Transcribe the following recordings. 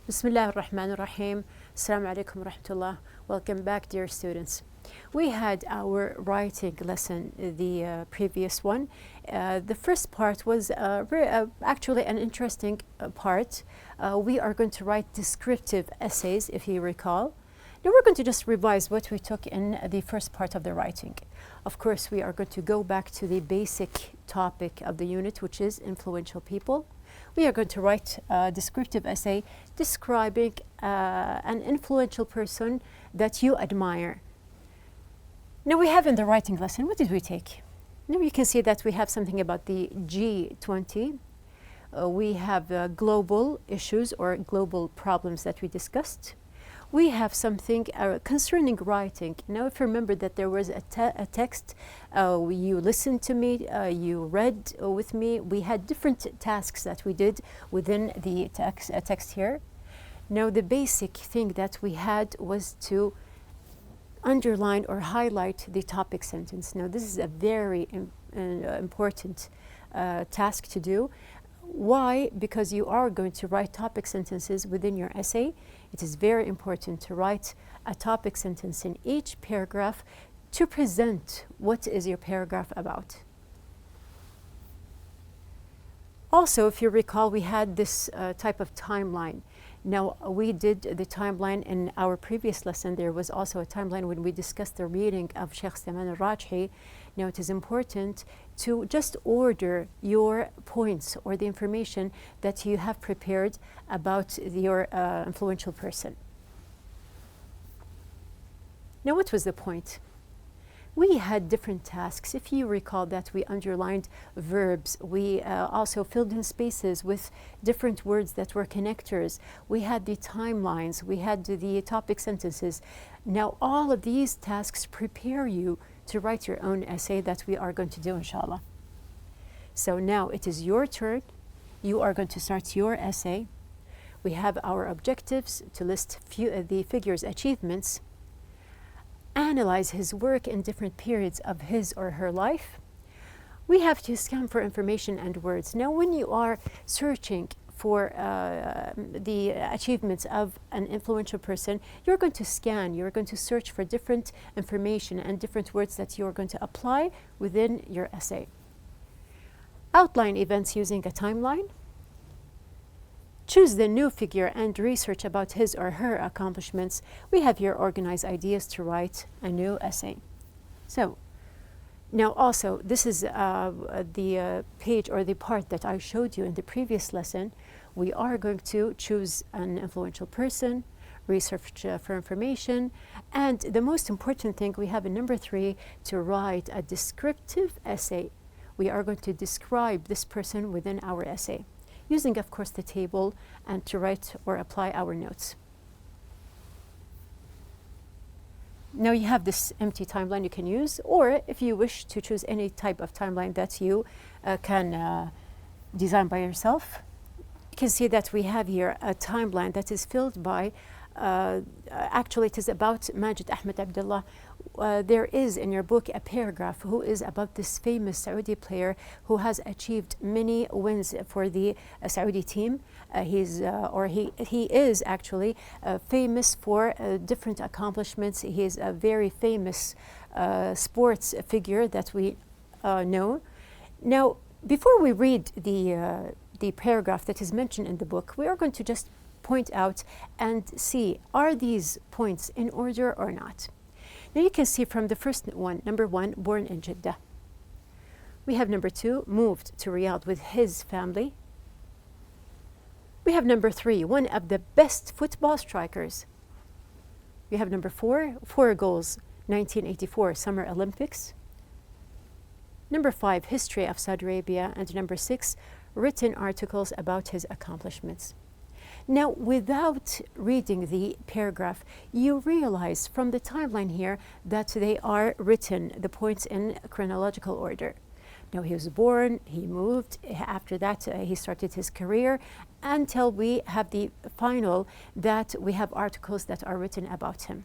Bismillah ar-Rahman ar-Rahim. Assalamu alaikum wa rahmatullah. Welcome back, dear students. We had our writing lesson, the previous one. The first part was actually an interesting part. We are going to write descriptive essays, if you recall. Now we're going to just revise what we took in the first part of the writing. Of course, we are going to go back to the basic topic of the unit, which is influential people. We are going to write a descriptive essay describing an influential person that you admire. Now we have in the writing lesson, what did we take? Now you can see that we have something about the G20. We have global issues or global problems that we discussed. We have something concerning writing. Now, if you remember that there was a text, you listened to me, you read with me. We had different tasks that we did within the text here. Now, the basic thing that we had was to underline or highlight the topic sentence. Now, this is a very important task to do. Why? Because you are going to write topic sentences within your essay. It is very important to write a topic sentence in each paragraph to present what is your paragraph about. Also, if you recall, we had this type of timeline. Now, we did the timeline in our previous lesson. There was also a timeline when we discussed the reading of Sheikh Salman al-Rajhi. Now, it is important to just order your points or the information that you have prepared about your influential person. Now, what was the point? We had different tasks. If you recall that we underlined verbs, we also filled in spaces with different words that were connectors. We had the timelines, we had the topic sentences. Now all of these tasks prepare you to write your own essay that we are going to do, inshallah. So now it is your turn. You are going to start your essay. We have our objectives to list the figure's achievements, analyze his work in different periods of his or her life. We have to scan for information and words. Now, when you are searching for the achievements of an influential person, you're going to scan, you're going to search for different information and different words that you're going to apply within your essay. Outline events using a timeline. Choose the new figure and research about his or her accomplishments. We have here organized ideas to write a new essay. So, now also, this is the page or the part that I showed you in the previous lesson. We are going to choose an influential person, research for information, and the most important thing we have in number 3, to write a descriptive essay. We are going to describe this person within our essay, using, of course, the table and to write or apply our notes. Now you have this empty timeline you can use, or if you wish to choose any type of timeline that you can design by yourself. You can see that we have here a timeline that is filled by, actually it is about Majid Ahmed Abdullah. There is in your book a paragraph who is about this famous Saudi player who has achieved many wins for the Saudi team. He is actually famous for different accomplishments. He is a very famous sports figure that we know. Now, before we read the paragraph that is mentioned in the book, we are going to just point out and see, are these points in order or not? Now you can see from the first one, number 1, born in Jeddah. We have number 2, moved to Riyadh with his family. We have number 3, one of the best football strikers. We have number 4, 4 goals, 1984 Summer Olympics. Number 5, history of Saudi Arabia. And number 6, written articles about his accomplishments. Now, without reading the paragraph, you realize from the timeline here that they are written, the points, in chronological order. Now, he was born, he moved, after that he started his career, until we have the final, that we have articles that are written about him.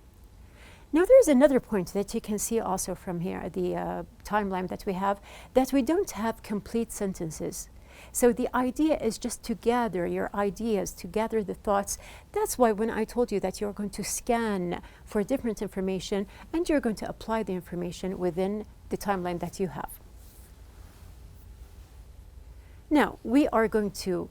Now, there's another point that you can see also from here, the timeline that we have, that we don't have complete sentences. So the idea is just to gather your ideas, to gather the thoughts. That's why when I told you that you're going to scan for different information and you're going to apply the information within the timeline that you have. Now, we are going to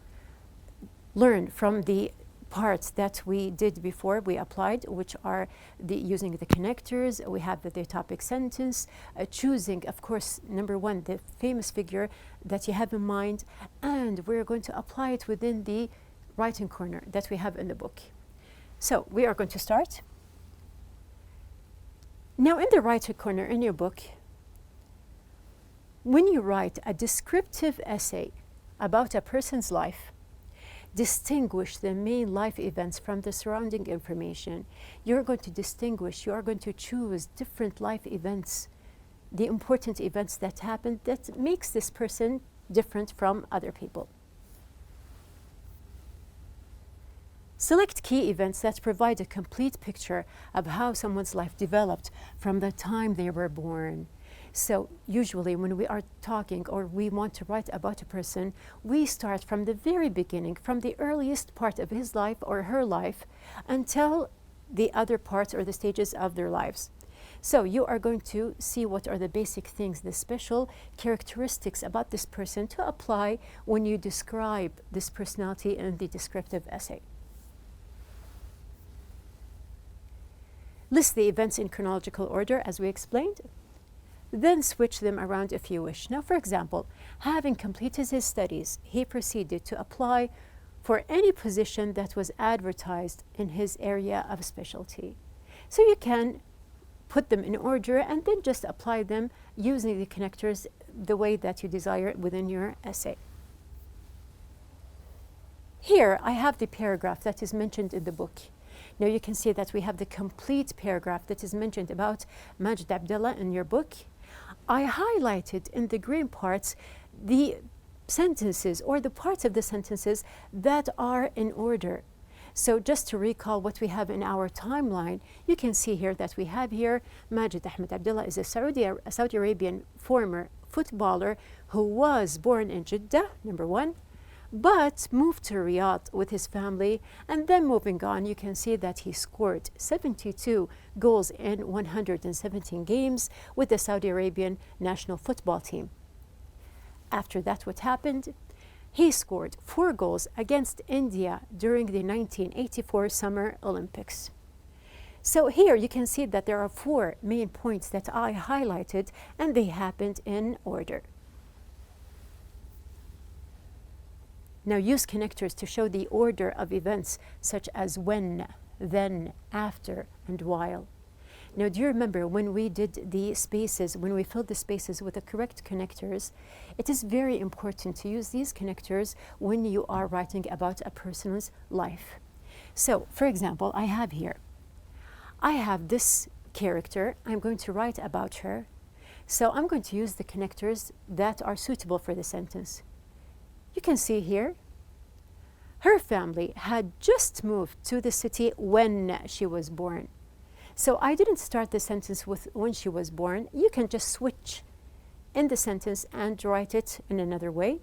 learn from the parts that we did before we applied, which are using the connectors. We have the topic sentence, choosing, of course, number one, the famous figure that you have in mind, and we're going to apply it within the writing corner that we have in the book. So we are going to start. Now, in the writing corner in your book, when you write a descriptive essay about a person's life, distinguish the main life events from the surrounding information. You're going to distinguish, you are going to choose different life events, the important events that happened that makes this person different from other people. Select key events that provide a complete picture of how someone's life developed from the time they were born. So usually when we are talking or we want to write about a person, we start from the very beginning, from the earliest part of his life or her life until the other parts or the stages of their lives. So you are going to see what are the basic things, the special characteristics about this person to apply when you describe this personality in the descriptive essay. List the events in chronological order as we explained. Then switch them around if you wish. Now, for example, having completed his studies, he proceeded to apply for any position that was advertised in his area of specialty. So you can put them in order and then just apply them using the connectors the way that you desire within your essay. Here, I have the paragraph that is mentioned in the book. Now you can see that we have the complete paragraph that is mentioned about Majid Abdullah in your book. I highlighted in the green parts the sentences or the parts of the sentences that are in order. So just to recall what we have in our timeline, you can see here that we have here Majid Ahmed Abdullah is a Saudi Arabian former footballer who was born in Jeddah, number one, but moved to Riyadh with his family, and then moving on, you can see that he scored 72 goals in 117 games with the Saudi Arabian national football team. After that, what happened? He scored 4 goals against India during the 1984 Summer Olympics. So here you can see that there are 4 main points that I highlighted, and they happened in order. Now use connectors to show the order of events such as when, then, after, and while. Now do you remember when we did the spaces, when we filled the spaces with the correct connectors? It is very important to use these connectors when you are writing about a person's life. So, for example, I have this character, I'm going to write about her. So I'm going to use the connectors that are suitable for the sentence. You can see here, her family had just moved to the city when she was born. So I didn't start the sentence with when she was born. You can just switch in the sentence and write it in another way.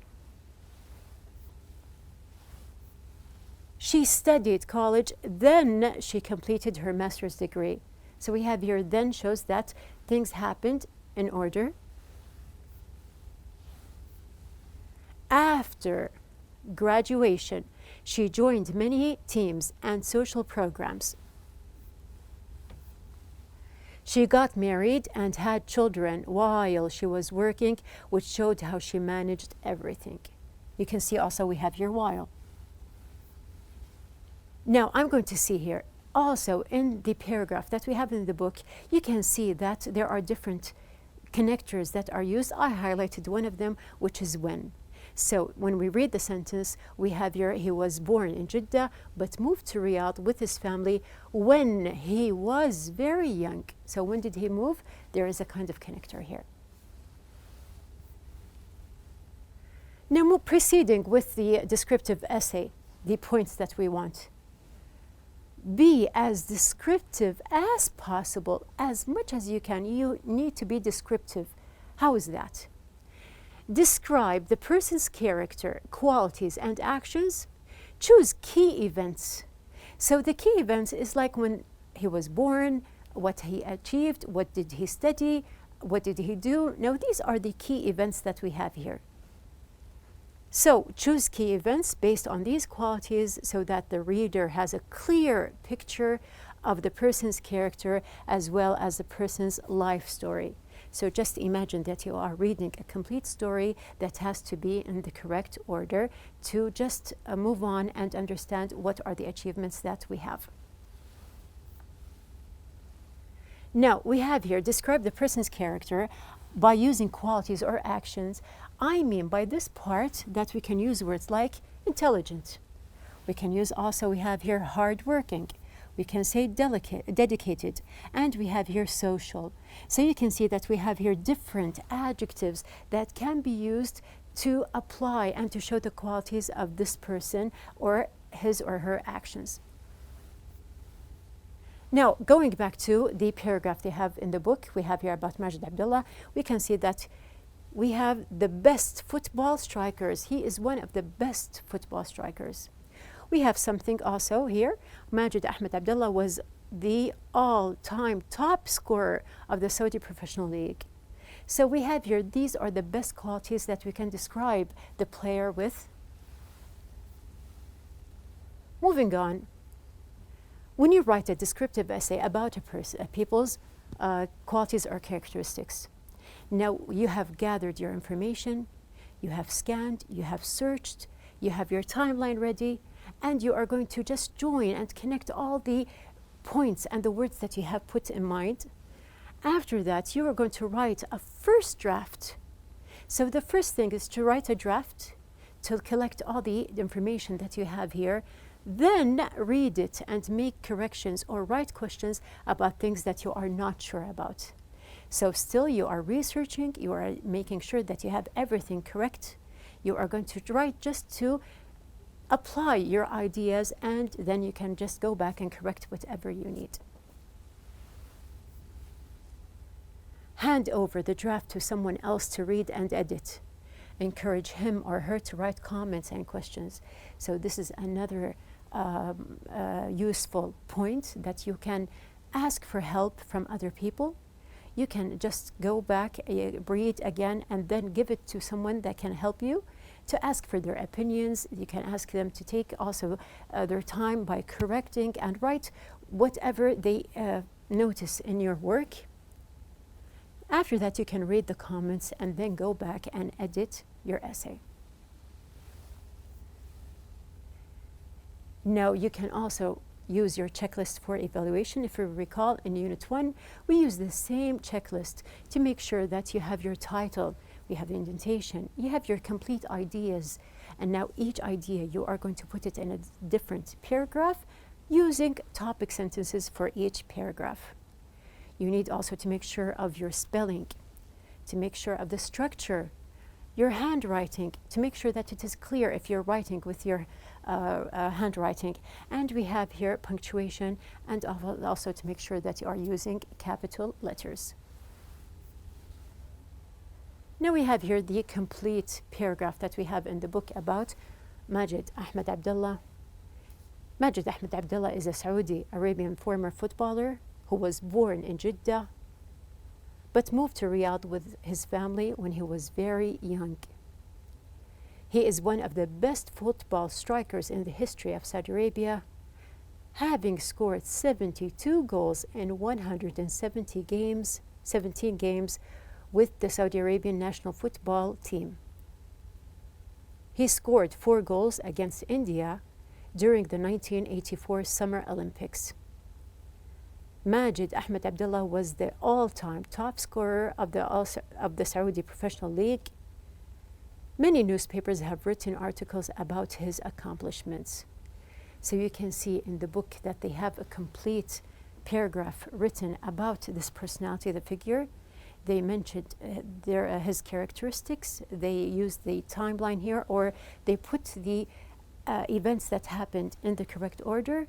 She studied college, then she completed her master's degree. So we have here then shows that things happened in order. After graduation, she joined many teams and social programs. She got married and had children while she was working, which showed how she managed everything. You can see also we have here while. Now I'm going to see here also in the paragraph that we have in the book, you can see that there are different connectors that are used. I highlighted one of them, which is when. So when we read the sentence, we have here, he was born in Jeddah, but moved to Riyadh with his family when he was very young. So when did he move? There is a kind of connector here. Now proceeding with the descriptive essay, the points that we want. Be as descriptive as possible, as much as you can. You need to be descriptive. How is that? Describe the person's character, qualities, and actions. Choose key events. So the key events is like when he was born, what he achieved, what did he study, what did he do. Now, these are the key events that we have here. So choose key events based on these qualities so that the reader has a clear picture of the person's character as well as the person's life story. So just imagine that you are reading a complete story that has to be in the correct order to just move on and understand what are the achievements that we have. Now, we have here, describe the person's character by using qualities or actions. I mean by this part that we can use words like intelligent. We can use also, we have here hardworking. We can say dedicated, and we have here social. So you can see that we have here different adjectives that can be used to apply and to show the qualities of this person or his or her actions. Now, going back to the paragraph they have in the book, we have here about Majid Abdullah, we can see that we have the best football strikers. He is one of the best football strikers. We have something also here. Majid Ahmed Abdullah was the all-time top scorer of the Saudi Professional League. So we have here, these are the best qualities that we can describe the player with. Moving on, when you write a descriptive essay about a people's qualities or characteristics, now you have gathered your information, you have scanned, you have searched, you have your timeline ready, and you are going to just join and connect all the points and the words that you have put in mind. After that, you are going to write a first draft. So the first thing is to write a draft to collect all the information that you have here. Then read it and make corrections or write questions about things that you are not sure about. So still you are researching, you are making sure that you have everything correct. You are going to write just to apply your ideas, and then you can just go back and correct whatever you need. Hand over the draft to someone else to read and edit. Encourage him or her to write comments and questions. So this is another useful point, that you can ask for help from other people. You can just go back, read again, and then give it to someone that can help you, to ask for their opinions. You can ask them to take also their time by correcting and write whatever they notice in your work. After that, you can read the comments and then go back and edit your essay. Now, you can also use your checklist for evaluation. If you recall, in Unit 1, we use the same checklist to make sure that you have your title, we have the indentation, you have your complete ideas, and now each idea you are going to put it in a different paragraph using topic sentences for each paragraph. You need also to make sure of your spelling, to make sure of the structure, your handwriting, to make sure that it is clear if you're writing with your handwriting. And we have here punctuation, and also to make sure that you are using capital letters. Now we have here the complete paragraph that we have in the book about Majid Ahmed Abdullah. Majid Ahmed Abdullah is a Saudi Arabian former footballer who was born in Jeddah but moved to Riyadh with his family when he was very young. He is one of the best football strikers in the history of Saudi Arabia, having scored 72 goals in 17 games with the Saudi Arabian national football team. He scored 4 goals against India during the 1984 Summer Olympics. Majid Ahmed Abdullah was the all-time top scorer of the Saudi Professional League. Many newspapers have written articles about his accomplishments. So you can see in the book that they have a complete paragraph written about this personality, the figure. They mentioned his characteristics. They used the timeline here, or they put the events that happened in the correct order.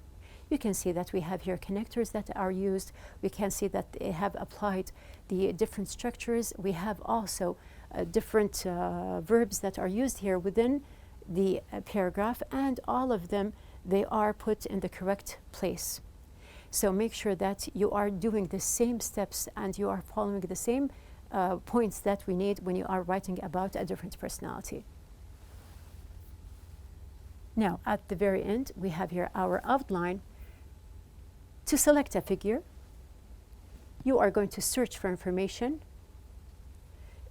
You can see that we have here connectors that are used. We can see that they have applied the different structures. We have also different verbs that are used here within the paragraph, and all of them, they are put in the correct place. So make sure that you are doing the same steps and you are following the same points that we need when you are writing about a different personality. Now, at the very end, we have here our outline. To select a figure, you are going to search for information,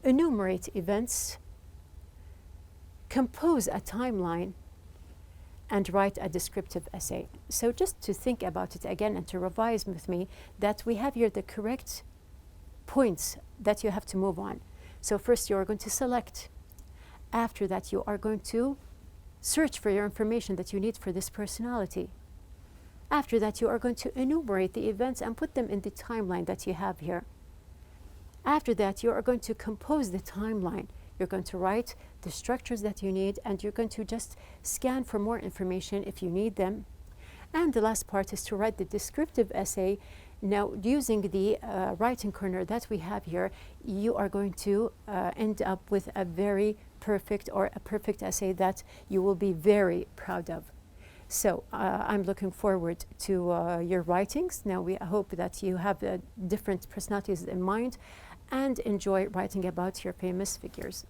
enumerate events, compose a timeline, and write a descriptive essay. So just to think about it again and to revise with me, that we have here the correct points that you have to move on. So first you are going to select. After that you are going to search for your information that you need for this personality. After that you are going to enumerate the events and put them in the timeline that you have here. After that you are going to compose the timeline. You're going to write the structures that you need, and you're going to just scan for more information if you need them. And the last part is to write the descriptive essay. Now, using the writing corner that we have here, you are going to end up with a very perfect or a perfect essay that you will be very proud of. So I'm looking forward to your writings. Now, I hope that you have different personalities in mind and enjoy writing about your famous figures.